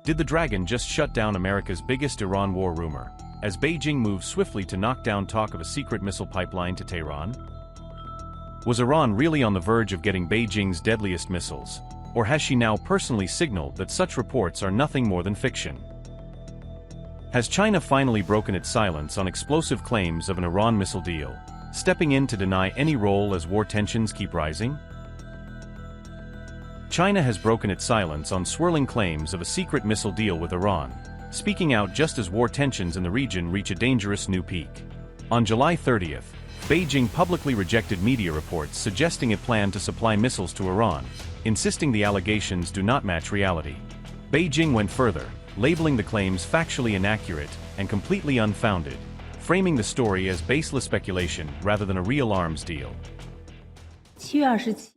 Did the dragon just shut down America's biggest Iran war rumor, as Beijing moves swiftly to knock down talk of a secret missile pipeline to Tehran? Was Iran really on the verge of getting Beijing's deadliest missiles, or has she now personally signaled that such reports are nothing more than fiction? Has China finally broken its silence on explosive claims of an Iran missile deal, stepping in to deny any role as war tensions keep rising? China has broken its silence on swirling claims of a secret missile deal with Iran, speaking out just as war tensions in the region reach a dangerous new peak. On July 30th, Beijing publicly rejected media reports suggesting it planned to supply missiles to Iran, insisting the allegations do not match reality. Beijing went further, labeling the claims factually inaccurate and completely unfounded, framing the story as baseless speculation rather than a real arms deal.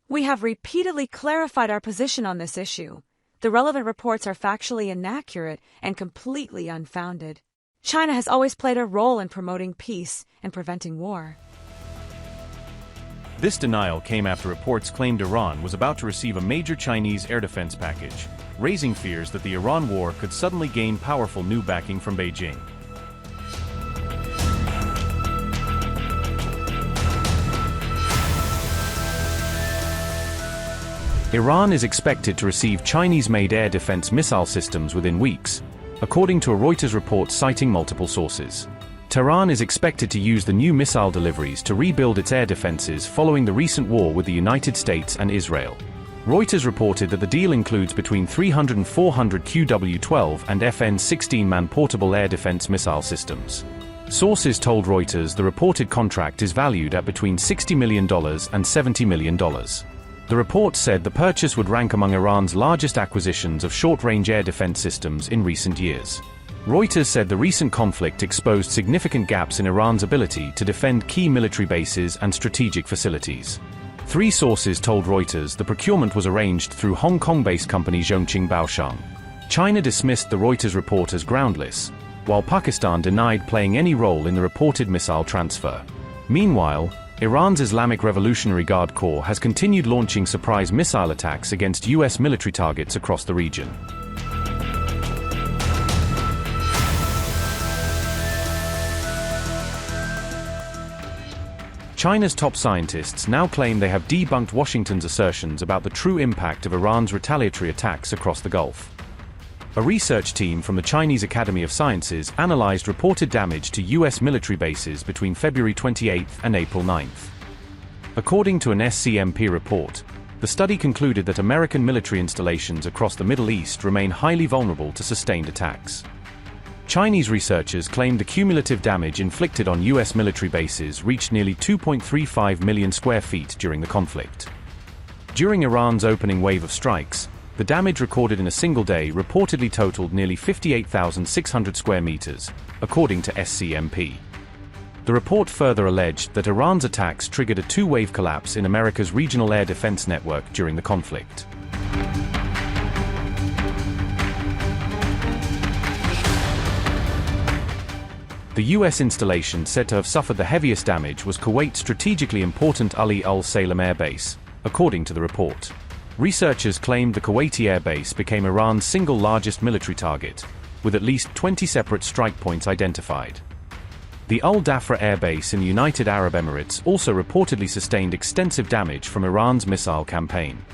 We have repeatedly clarified our position on this issue. The relevant reports are factually inaccurate and completely unfounded. China has always played a role in promoting peace and preventing war. This denial came after reports claimed Iran was about to receive a major Chinese air defense package, raising fears that the Iran war could suddenly gain powerful new backing from Beijing. Iran is expected to receive Chinese-made air defense missile systems within weeks, according to a Reuters report citing multiple sources. Tehran is expected to use the new missile deliveries to rebuild its air defenses following the recent war with the United States and Israel. Reuters reported that the deal includes between 300 and 400 QW-12 and FN-16 man-portable air defense missile systems. Sources told Reuters the reported contract is valued at between $60 million and $70 million. The report said the purchase would rank among Iran's largest acquisitions of short-range air defense systems in recent years. Reuters said the recent conflict exposed significant gaps in Iran's ability to defend key military bases and strategic facilities. Three sources told Reuters the procurement was arranged through Hong Kong-based company Zhongqing Baoshang. China dismissed the Reuters report as groundless, while Pakistan denied playing any role in the reported missile transfer. Meanwhile, Iran's Islamic Revolutionary Guard Corps has continued launching surprise missile attacks against U.S. military targets across the region. China's top scientists now claim they have debunked Washington's assertions about the true impact of Iran's retaliatory attacks across the Gulf. A research team from the Chinese Academy of Sciences analyzed reported damage to U.S. military bases between February 28 and April 9. According to an SCMP report, the study concluded that American military installations across the Middle East remain highly vulnerable to sustained attacks. Chinese researchers claimed the cumulative damage inflicted on U.S. military bases reached nearly 2.35 million square feet during the conflict. During Iran's opening wave of strikes, the damage recorded in a single day reportedly totaled nearly 58,600 square meters, according to SCMP. The report further alleged that Iran's attacks triggered a two-wave collapse in America's regional air defense network during the conflict. The U.S. installation said to have suffered the heaviest damage was Kuwait's strategically important Ali Al Salem Air Base, according to the report. Researchers claimed the Kuwaiti air base became Iran's single largest military target, with at least 20 separate strike points identified. The Al Dhafra air base in the United Arab Emirates also reportedly sustained extensive damage from Iran's missile campaign.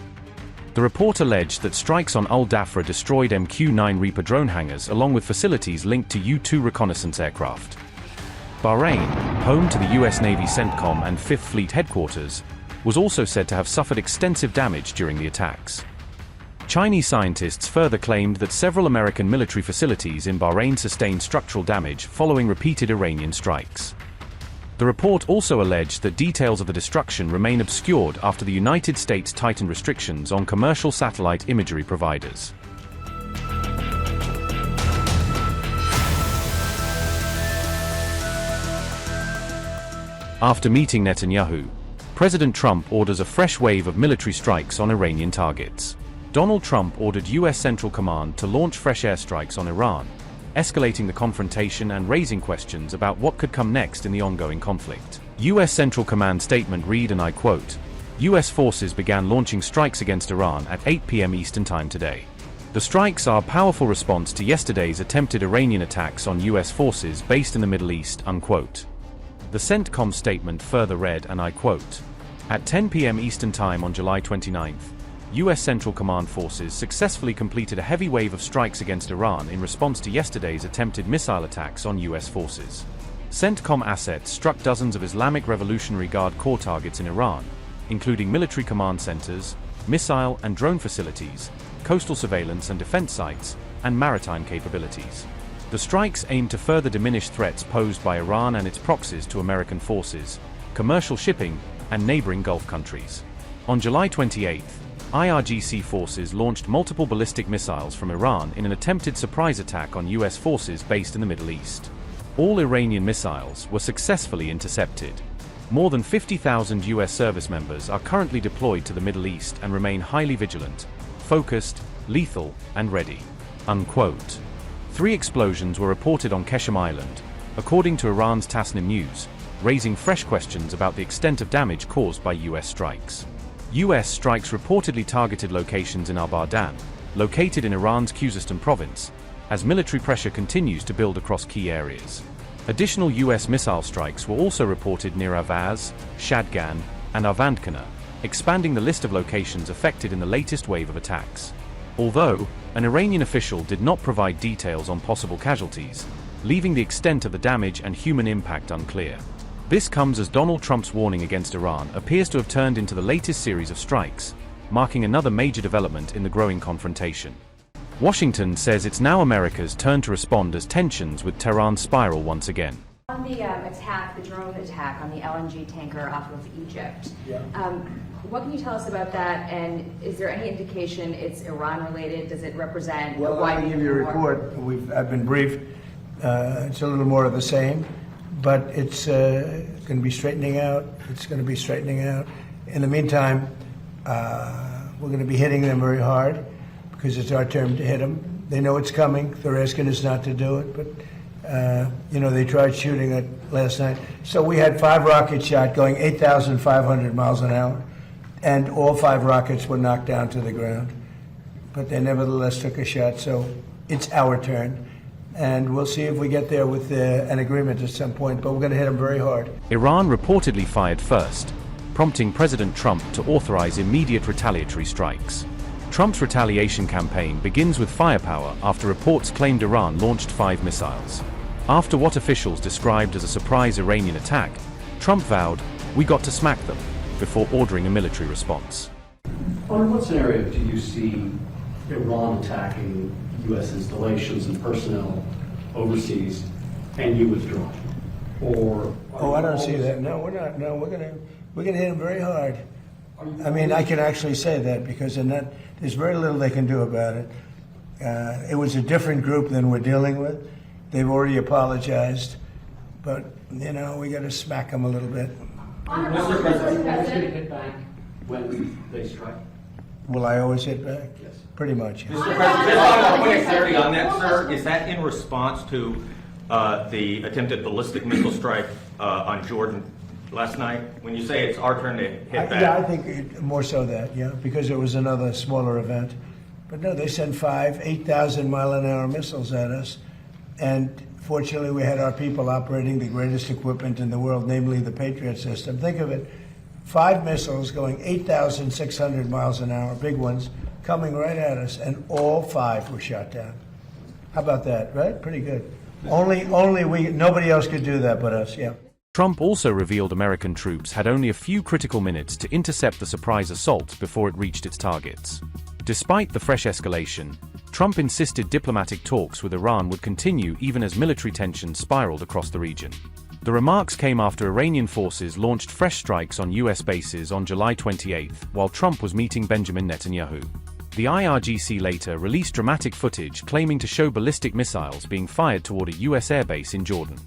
The report alleged that strikes on Al Dhafra destroyed MQ-9 Reaper drone hangars along with facilities linked to U-2 reconnaissance aircraft. Bahrain, home to the U.S. Navy CENTCOM and 5th Fleet headquarters, was also said to have suffered extensive damage during the attacks. Chinese scientists further claimed that several American military facilities in Bahrain sustained structural damage following repeated Iranian strikes. The report also alleged that details of the destruction remain obscured after the United States tightened restrictions on commercial satellite imagery providers. After meeting Netanyahu, President Trump orders a fresh wave of military strikes on Iranian targets. Donald Trump ordered U.S. Central Command to launch fresh airstrikes on Iran, escalating the confrontation and raising questions about what could come next in the ongoing conflict. U.S. Central Command statement read, and I quote, U.S. forces began launching strikes against Iran at 8 p.m. Eastern Time today. The strikes are a powerful response to yesterday's attempted Iranian attacks on US forces based in the Middle East, unquote. The CENTCOM statement further read, and I quote, "At 10 p.m. Eastern Time on July 29th, US Central Command forces successfully completed a heavy wave of strikes against Iran in response to yesterday's attempted missile attacks on US forces. CENTCOM assets struck dozens of Islamic Revolutionary Guard Corps targets in Iran, including military command centers, missile and drone facilities, coastal surveillance and defense sites, and maritime capabilities. The strikes aim to further diminish threats posed by Iran and its proxies to American forces, commercial shipping, and neighboring Gulf countries. On July 28th, IRGC forces launched multiple ballistic missiles from Iran in an attempted surprise attack on US forces based in the Middle East. All Iranian missiles were successfully intercepted. More than 50,000 US service members are currently deployed to the Middle East and remain highly vigilant, focused, lethal, and ready." Unquote. 3 explosions were reported on Qeshm Island, according to Iran's Tasnim News, raising fresh questions about the extent of damage caused by US strikes. US strikes reportedly targeted locations in Abadan, located in Iran's Khuzestan province, as military pressure continues to build across key areas. Additional US missile strikes were also reported near Avaz, Shadgan, and Avandkana, expanding the list of locations affected in the latest wave of attacks. Although, an Iranian official did not provide details on possible casualties, leaving the extent of the damage and human impact unclear. This comes as Donald Trump's warning against Iran appears to have turned into the latest series of strikes, marking another major development in the growing confrontation. Washington says it's now America's turn to respond as tensions with Tehran spiral once again. On the attack, the drone attack on the LNG tanker off of Egypt, what can you tell us about that, and is there any indication it's Iran-related? Does it represent a Well, wide I'll give you a report. I've been briefed. It's a little more of the same, but it's going to be straightening out. It's going to be straightening out. In the meantime, we're going to be hitting them very hard because it's our turn to hit them. They know it's coming. They're asking us not to do it, but they tried shooting it last night. So we had 5 rockets shot going 8,500 miles an hour, and all 5 rockets were knocked down to the ground. But they nevertheless took a shot, so it's our turn. And we'll see if we get there with an agreement at some point, but we're going to hit them very hard. Iran reportedly fired first, prompting President Trump to authorize immediate retaliatory strikes. Trump's retaliation campaign begins with firepower after reports claimed Iran launched 5 missiles. After what officials described as a surprise Iranian attack, Trump vowed, "We got to smack them," before ordering a military response. Under what scenario do you see Iran attacking U.S. installations and personnel overseas and you withdrawing? Or I don't see that. No, we're not. No, we're gonna hit them very hard. I mean, I can actually say that because there's very little they can do about it. It was a different group than we're dealing with. They've already apologized, but we got to smack them a little bit. Mr. President, are you going to hit back when they strike? Will I always hit back? Yes. Pretty much. Yes. Mr. President, just want to point clarity on that, sir. Is that in response to the attempted ballistic missile strike on Jordan last night? When you say it's our turn to hit back? Yeah, I think more so that, because it was another smaller event. But no, they sent 5 8,000-mile-an-hour missiles at us. And fortunately, we had our people operating the greatest equipment in the world, namely the Patriot system. Think of it, 5 missiles going 8,600 miles an hour, big ones, coming right at us, and all 5 were shot down. How about that, right? Pretty good. Nobody else could do that but us, yeah. Trump also revealed American troops had only a few critical minutes to intercept the surprise assault before it reached its targets. Despite the fresh escalation, Trump insisted diplomatic talks with Iran would continue even as military tensions spiraled across the region. The remarks came after Iranian forces launched fresh strikes on US bases on July 28, while Trump was meeting Benjamin Netanyahu. The IRGC later released dramatic footage claiming to show ballistic missiles being fired toward a US airbase in Jordan.